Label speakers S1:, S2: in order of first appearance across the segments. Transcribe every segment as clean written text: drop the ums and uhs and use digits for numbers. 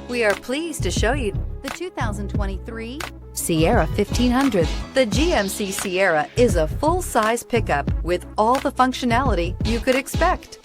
S1: We are pleased to show you the 2023 Sierra 1500. The GMC Sierra is a full-size pickup with all the functionality you could expect.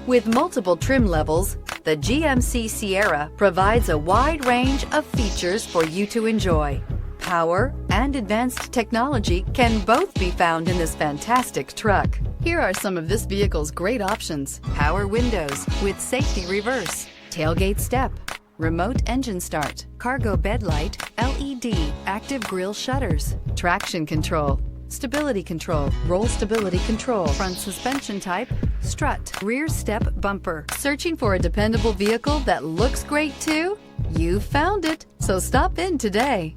S1: With multiple trim levels, the GMC Sierra provides a wide range of features for you to enjoy. Power and advanced technology can both be found in this fantastic truck. Here are some of this vehicle's great options: power windows with safety reverse, tailgate step, remote engine start, cargo bed light, LED, active grille shutters, traction control, stability control, roll stability control, front suspension type, strut, rear step bumper. Searching for a dependable vehicle that looks great too? You found it, so stop in today.